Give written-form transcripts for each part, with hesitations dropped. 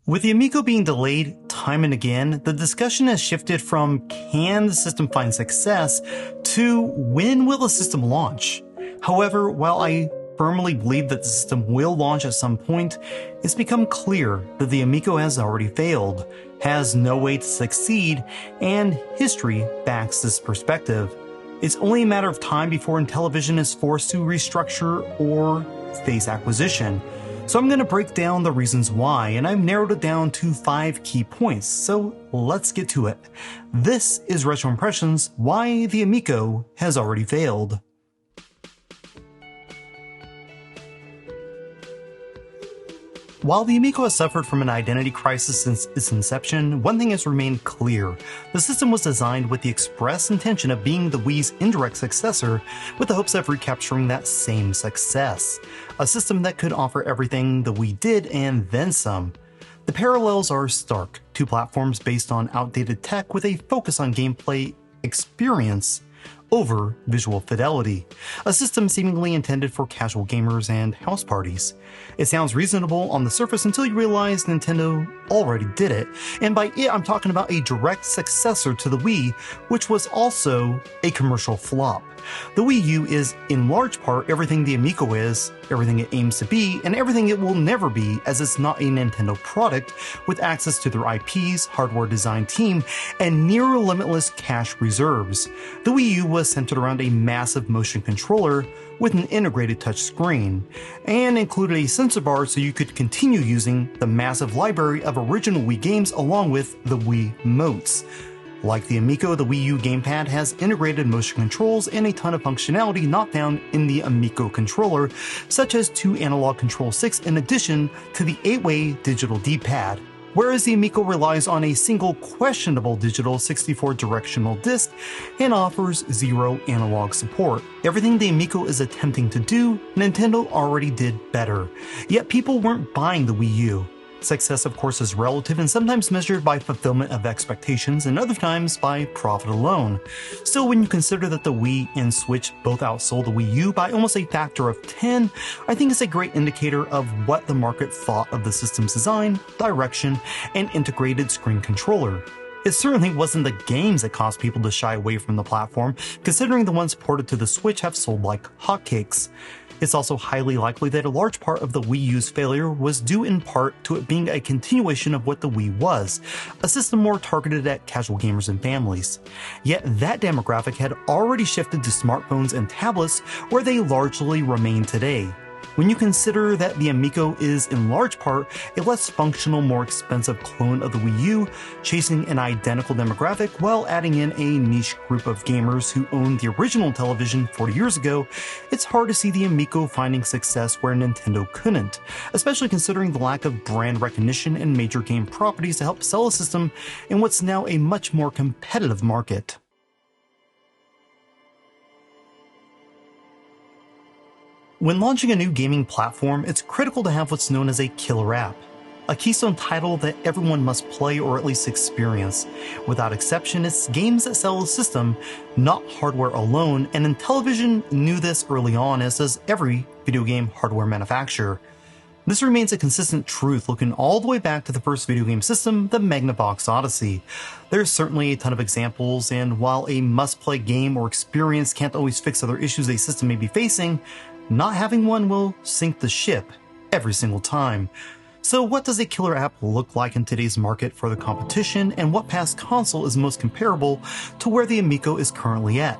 With the Amico being delayed time and again, the discussion has shifted from can the system find success to when will the system launch? However, while I firmly believe that the system will launch at some point, it's become clear that the Amico has already failed, has no way to succeed, and history backs this perspective. It's only a matter of time before Intellivision is forced to restructure or face acquisition. So I'm going to break down the reasons why, and I've narrowed it down to 5 key points, so let's get to it. This is Retro Impressions: Why the Amico Has Already Failed. While the Amico has suffered from an identity crisis since its inception, one thing has remained clear. The system was designed with the express intention of being the Wii's indirect successor, with the hopes of recapturing that same success. A system that could offer everything the Wii did and then some. The parallels are stark. Two platforms based on outdated tech with a focus on gameplay experience over visual fidelity, a system seemingly intended for casual gamers and house parties. It sounds reasonable on the surface until you realize Nintendo already did it, and by it I'm talking about a direct successor to the Wii, which was also a commercial flop. The Wii U is, in large part, everything the Amico is, everything it aims to be, and everything it will never be, as it's not a Nintendo product, with access to their IPs, hardware design team, and near limitless cash reserves. The Wii U was centered around a massive motion controller with an integrated touchscreen, and included a sensor bar so you could continue using the massive library of original Wii games along with the Wii Motes. Like the Amico, the Wii U gamepad has integrated motion controls and a ton of functionality not found in the Amico controller, such as 2 analog control sticks in addition to the 8-way digital D-pad. Whereas the Amico relies on a single questionable digital 64 directional disc and offers 0 analog support. Everything the Amico is attempting to do, Nintendo already did better. Yet people weren't buying the Wii U. Success, of course, is relative and sometimes measured by fulfillment of expectations and other times by profit alone. Still, when you consider that the Wii and Switch both outsold the Wii U by almost a factor of 10, I think it's a great indicator of what the market thought of the system's design, direction, and integrated screen controller. It certainly wasn't the games that caused people to shy away from the platform, considering the ones ported to the Switch have sold like hotcakes. It's also highly likely that a large part of the Wii U's failure was due in part to it being a continuation of what the Wii was, a system more targeted at casual gamers and families. Yet that demographic had already shifted to smartphones and tablets, where they largely remain today. When you consider that the Amico is in large part a less functional, more expensive clone of the Wii U, chasing an identical demographic while adding in a niche group of gamers who owned the original Intellivision 40 years ago, it's hard to see the Amico finding success where Nintendo couldn't, especially considering the lack of brand recognition and major game properties to help sell a system in what's now a much more competitive market. When launching a new gaming platform, it's critical to have what's known as a killer app, a keystone title that everyone must play or at least experience. Without exception, it's games that sell the system, not hardware alone, and Intellivision knew this early on, as does every video game hardware manufacturer. This remains a consistent truth looking all the way back to the first video game system, the Magnavox Odyssey. There's certainly a ton of examples, and while a must-play game or experience can't always fix other issues a system may be facing, not having one will sink the ship every single time. So what does a killer app look like in today's market for the competition, and what past console is most comparable to where the Amico is currently at?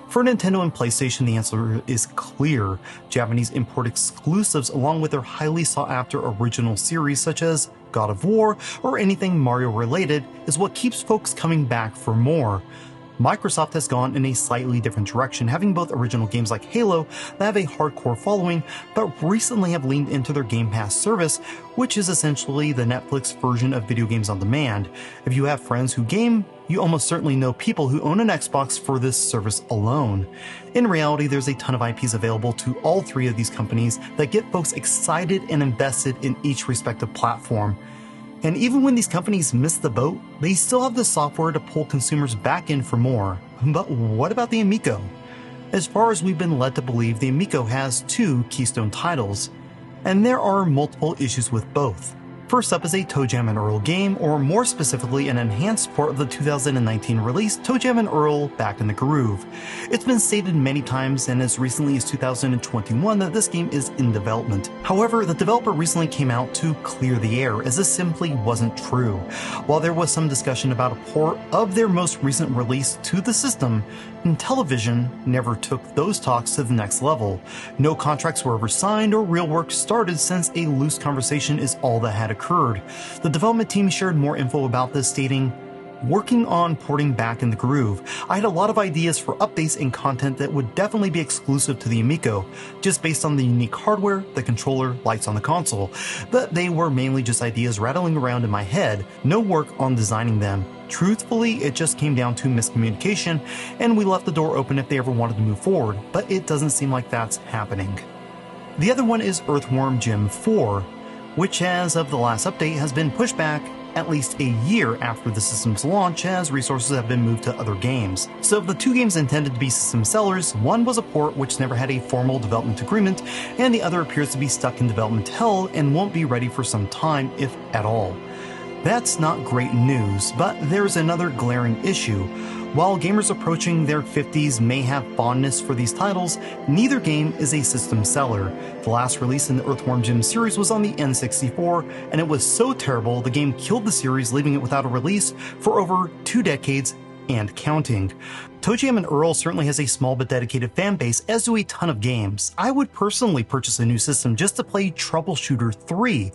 For Nintendo and PlayStation, the answer is clear. Japanese import exclusives along with their highly sought-after original series such as God of War or anything Mario related is what keeps folks coming back for more. Microsoft has gone in a slightly different direction, having both original games like Halo that have a hardcore following, but recently have leaned into their Game Pass service, which is essentially the Netflix version of video games on demand. If you have friends who game, you almost certainly know people who own an Xbox for this service alone. In reality, there's a ton of IPs available to all 3 of these companies that get folks excited and invested in each respective platform. And even when these companies miss the boat, they still have the software to pull consumers back in for more. But what about the Amico? As far as we've been led to believe, the Amico has 2 keystone titles, and there are multiple issues with both. First up is a ToeJam and Earl game, or more specifically an enhanced port of the 2019 release ToeJam and Earl Back in the Groove. It's been stated many times and as recently as 2021 that this game is in development. However, the developer recently came out to clear the air, as this simply wasn't true. While there was some discussion about a port of their most recent release to the system, Intellivision never took those talks to the next level. No contracts were ever signed or real work started, since a loose conversation is all that had occurred. The development team shared more info about this, stating, "Working on porting Back in the Groove, I had a lot of ideas for updates and content that would definitely be exclusive to the Amico, just based on the unique hardware, the controller, lights on the console. But they were mainly just ideas rattling around in my head, no work on designing them. Truthfully, it just came down to miscommunication, and we left the door open if they ever wanted to move forward, but it doesn't seem like that's happening." The other one is Earthworm Jim 4, which as of the last update has been pushed back at least a year after the system's launch, as resources have been moved to other games. So of the two games intended to be system sellers, one was a port which never had a formal development agreement, and the other appears to be stuck in development hell and won't be ready for some time, if at all. That's not great news, but there's another glaring issue. While gamers approaching their 50s may have fondness for these titles, neither game is a system seller. The last release in the Earthworm Jim series was on the N64, and it was so terrible the game killed the series, leaving it without a release for over 2 decades and counting. ToeJam and Earl certainly has a small but dedicated fan base, as do a ton of games. I would personally purchase a new system just to play Troubleshooter 3.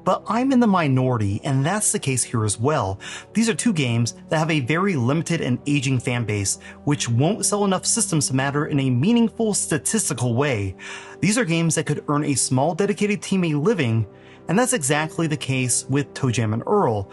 But I'm in the minority, and that's the case here as well. These are two games that have a very limited and aging fan base, which won't sell enough systems to matter in a meaningful statistical way. These are games that could earn a small dedicated team a living, and that's exactly the case with ToeJam and Earl.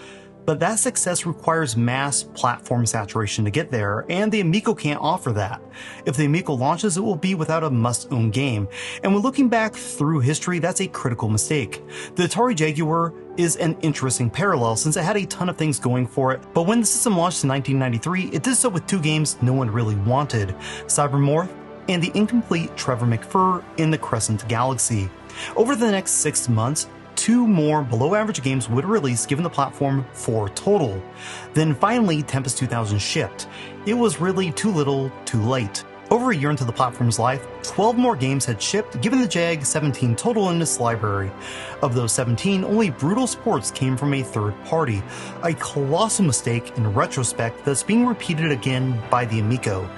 But that success requires mass platform saturation to get there, and the Amico can't offer that. If the Amico launches, it will be without a must-own game, and when looking back through history, that's a critical mistake. The Atari Jaguar is an interesting parallel, since it had a ton of things going for it, but when the system launched in 1993, it did so with two games no one really wanted: Cybermorph and the incomplete Trevor McFur in the Crescent Galaxy. Over the next 6 months, 2 more below-average games would release, given the platform 4 total. Then finally, Tempest 2000 shipped. It was really too little, too late. Over a year into the platform's life, 12 more games had shipped, giving the Jag 17 total in its library. Of those 17, only Brutal Sports came from a third party, a colossal mistake in retrospect that's being repeated again by the Amico.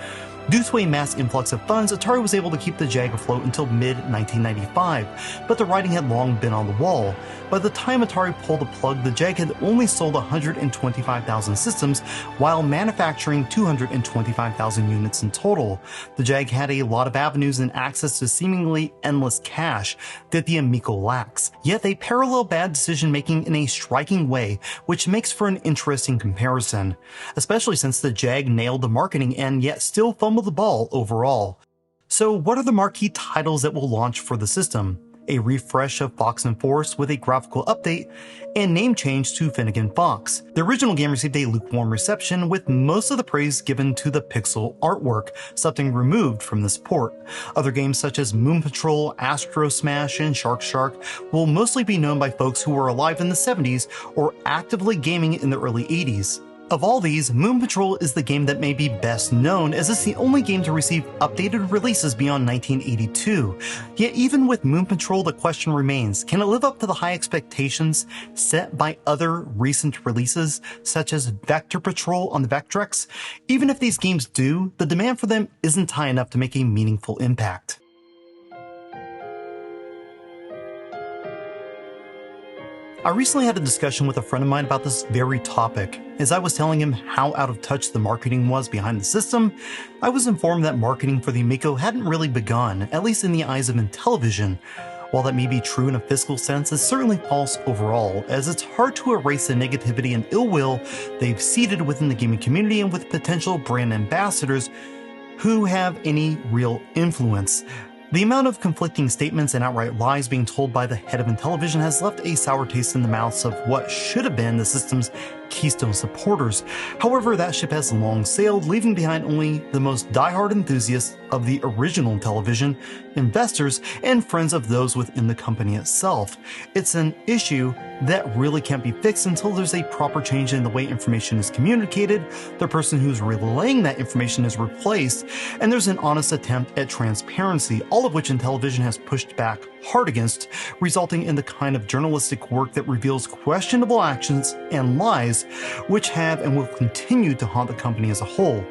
Due to a mass influx of funds, Atari was able to keep the Jag afloat until mid-1995, but the writing had long been on the wall. By the time Atari pulled the plug, the Jag had only sold 125,000 systems, while manufacturing 225,000 units in total. The Jag had a lot of avenues and access to seemingly endless cash that the Amico lacks, yet they parallel bad decision-making in a striking way, which makes for an interesting comparison, especially since the Jag nailed the marketing end yet still fumbled the ball overall. So what are the marquee titles that will launch for the system? A refresh of Fox and Force with a graphical update, and name change to Finnegan Fox. The original game received a lukewarm reception, with most of the praise given to the pixel artwork, something removed from this port. Other games such as Moon Patrol, Astro Smash, and Shark will mostly be known by folks who were alive in the 70s or actively gaming in the early 80s. Of all these, Moon Patrol is the game that may be best known, as it's the only game to receive updated releases beyond 1982. Yet even with Moon Patrol, the question remains, can it live up to the high expectations set by other recent releases, such as Vector Patrol on the Vectrex? Even if these games do, the demand for them isn't high enough to make a meaningful impact. I recently had a discussion with a friend of mine about this very topic. As I was telling him how out of touch the marketing was behind the system, I was informed that marketing for the Amico hadn't really begun, at least in the eyes of Intellivision. While that may be true in a fiscal sense, it's certainly false overall, as it's hard to erase the negativity and ill will they've seeded within the gaming community and with potential brand ambassadors who have any real influence. The amount of conflicting statements and outright lies being told by the head of Intellivision has left a sour taste in the mouths of what should have been the system's keystone supporters. However, that ship has long sailed, leaving behind only the most diehard enthusiasts of the original Intellivision, investors, and friends of those within the company itself. It's an issue that really can't be fixed until there's a proper change in the way information is communicated, the person who's relaying that information is replaced, and there's an honest attempt at transparency, all of which Intellivision has pushed back hard against, resulting in the kind of journalistic work that reveals questionable actions and lies, which have and will continue to haunt the company as a whole.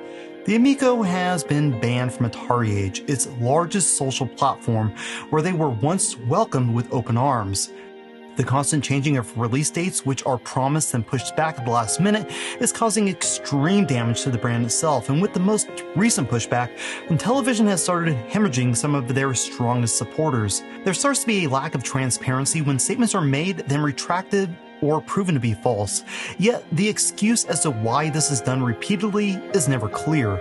The Amico has been banned from Atari Age, its largest social platform, where they were once welcomed with open arms. The constant changing of release dates, which are promised and pushed back at the last minute, is causing extreme damage to the brand itself, and with the most recent pushback, Intellivision has started hemorrhaging some of their strongest supporters. There starts to be a lack of transparency when statements are made, then retracted, or proven to be false. Yet, the excuse as to why this is done repeatedly is never clear.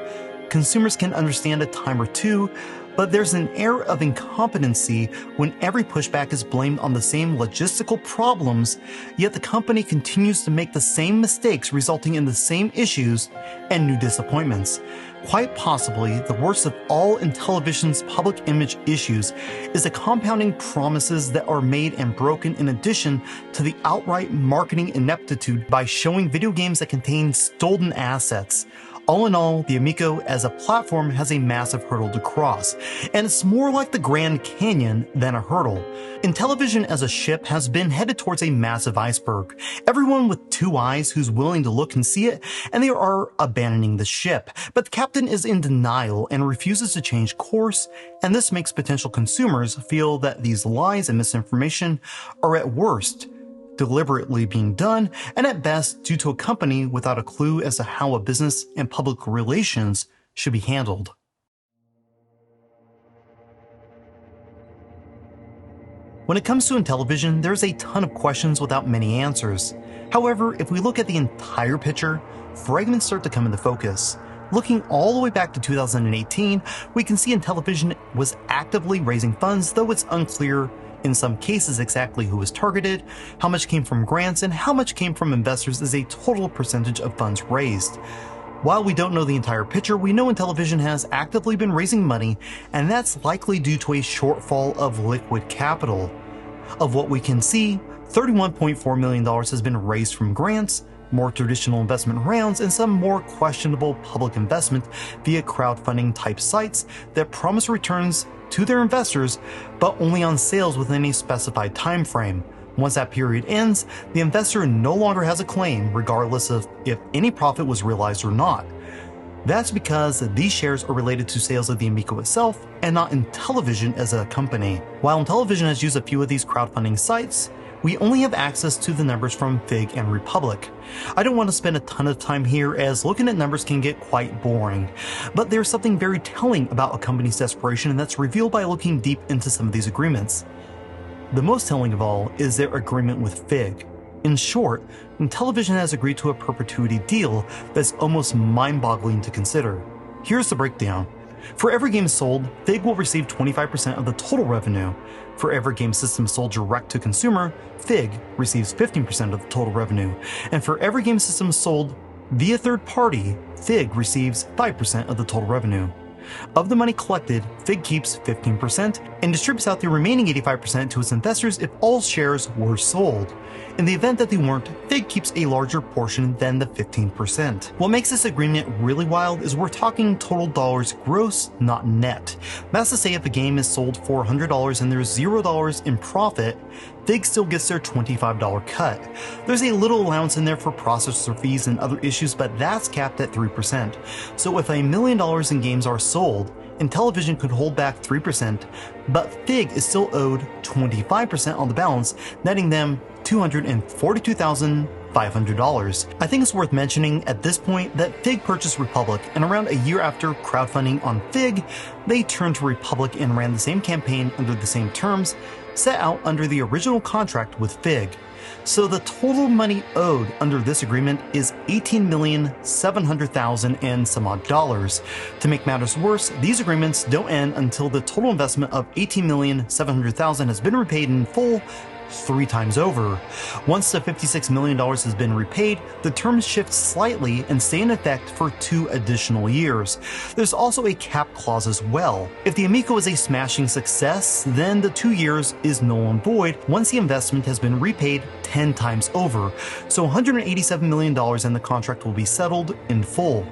Consumers can understand a time or two, but there's an air of incompetency when every pushback is blamed on the same logistical problems, yet the company continues to make the same mistakes, resulting in the same issues and new disappointments. Quite possibly, the worst of all Intellivision's public image issues is the compounding promises that are made and broken, in addition to the outright marketing ineptitude by showing video games that contain stolen assets. All in all, the Amico as a platform has a massive hurdle to cross, and it's more like the Grand Canyon than a hurdle. Intellivision as a ship has been headed towards a massive iceberg. Everyone with two eyes who's willing to look can see it, and they are abandoning the ship. But the captain is in denial and refuses to change course, and this makes potential consumers feel that these lies and misinformation are at worst deliberately being done, and at best due to a company without a clue as to how a business and public relations should be handled. When it comes to Intellivision, there's a ton of questions without many answers. However, if we look at the entire picture, fragments start to come into focus. Looking all the way back to 2018, we can see Intellivision was actively raising funds, though it's unclear in some cases exactly who was targeted, how much came from grants, and how much came from investors as a total percentage of funds raised. While we don't know the entire picture, we know Intellivision has actively been raising money, and that's likely due to a shortfall of liquid capital. Of what we can see, $31.4 million has been raised from grants, more traditional investment rounds, and some more questionable public investment via crowdfunding type sites that promise returns to their investors, but only on sales within a specified time frame. Once that period ends, the investor no longer has a claim, regardless of if any profit was realized or not. That's because these shares are related to sales of the Amico itself and not Intellivision as a company. While Intellivision has used a few of these crowdfunding sites, we only have access to the numbers from Fig and Republic. I don't want to spend a ton of time here, as looking at numbers can get quite boring, but there's something very telling about a company's desperation, and that's revealed by looking deep into some of these agreements. The most telling of all is their agreement with Fig. In short, Intellivision has agreed to a perpetuity deal that's almost mind-boggling to consider. Here's the breakdown. For every game sold, Fig will receive 25% of the total revenue. For every game system sold direct to consumer, Fig receives 15% of the total revenue. And for every game system sold via third party, Fig receives 5% of the total revenue. Of the money collected, Fig keeps 15% and distributes out the remaining 85% to its investors if all shares were sold. In the event that they weren't, Fig keeps a larger portion than the 15%. What makes this agreement really wild is we're talking total dollars gross, not net. That's to say, if a game is sold for $100 and there's $0 in profit, Fig still gets their $25 cut. There's a little allowance in there for processor fees and other issues, but that's capped at 3%. So if $1 million in games are sold, Intellivision could hold back 3%, but Fig is still owed 25% on the balance, netting them $242,500. I think it's worth mentioning at this point that Fig purchased Republic, and around a year after crowdfunding on Fig, they turned to Republic and ran the same campaign under the same terms, set out under the original contract with Fig. So the total money owed under this agreement is $18,700,000 and some odd dollars. To make matters worse, these agreements don't end until the total investment of $18,700,000 has been repaid in full 3 times over. Once the $56 million has been repaid, the terms shift slightly and stay in effect for 2 additional years. There's also a cap clause as well. If the Amico is a smashing success, then the 2 years is null and void once the investment has been repaid 10 times over, so $187 million and the contract will be settled in full.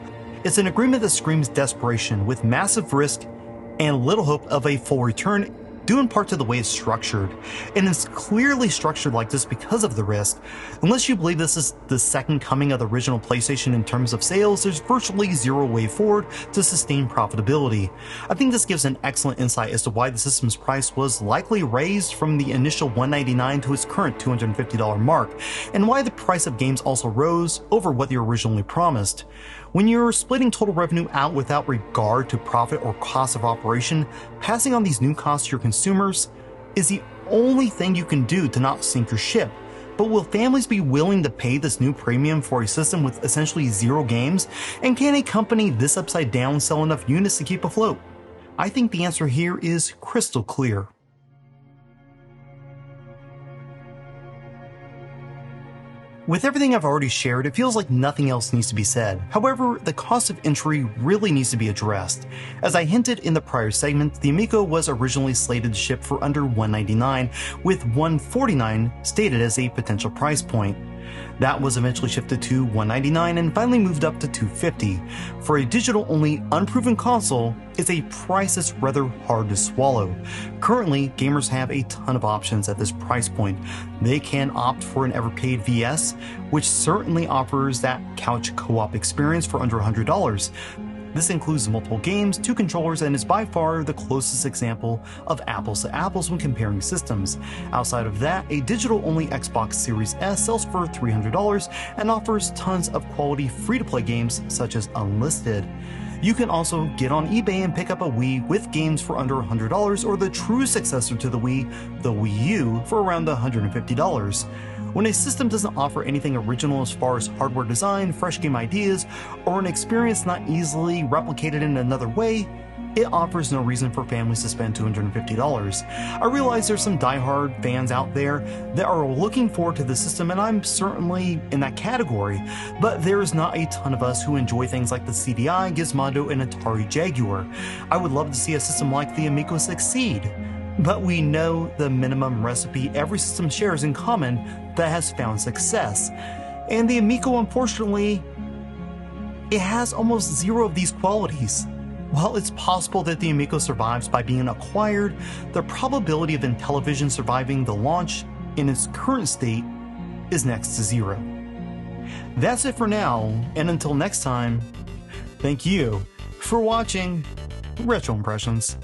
It's an agreement that screams desperation with massive risk and little hope of a full return, due in part to the way it's structured. And it's clearly structured like this because of the risk. Unless you believe this is the second coming of the original PlayStation in terms of sales, there's virtually zero way forward to sustain profitability. I think this gives an excellent insight as to why the system's price was likely raised from the initial $199 to its current $250 mark, and why the price of games also rose over what they originally promised. When you're splitting total revenue out without regard to profit or cost of operation, passing on these new costs to your consumers is the only thing you can do to not sink your ship. But will families be willing to pay this new premium for a system with essentially zero games? And can a company this upside down sell enough units to keep afloat? I think the answer here is crystal clear. With everything I've already shared, it feels like nothing else needs to be said. However, the cost of entry really needs to be addressed. As I hinted in the prior segment, the Amico was originally slated to ship for under $199, with $149 stated as a potential price point. That was eventually shifted to $199 and finally moved up to $250. For a digital-only, unproven console, it's a price that's rather hard to swallow. Currently, gamers have a ton of options at this price point. They can opt for an Everpaid VS, which certainly offers that couch co-op experience for under $100. This includes multiple games, 2 controllers, and is by far the closest example of apples to apples when comparing systems. Outside of that, a digital-only Xbox Series S sells for $300 and offers tons of quality free-to-play games such as Unlisted. You can also get on eBay and pick up a Wii with games for under $100, or the true successor to the Wii U, for around $150. When a system doesn't offer anything original as far as hardware design, fresh game ideas, or an experience not easily replicated in another way, it offers no reason for families to spend $250. I realize there's some diehard fans out there that are looking forward to the system, and I'm certainly in that category, but there is not a ton of us who enjoy things like the CDI, Gizmodo, and Atari Jaguar. I would love to see a system like the Amico succeed, but we know the minimum recipe every system shares in common that has found success. And the Amico, unfortunately, it has almost zero of these qualities. While it's possible that the Amico survives by being acquired, the probability of Intellivision surviving the launch in its current state is next to zero. That's it for now, and until next time, thank you for watching Retro Impressions.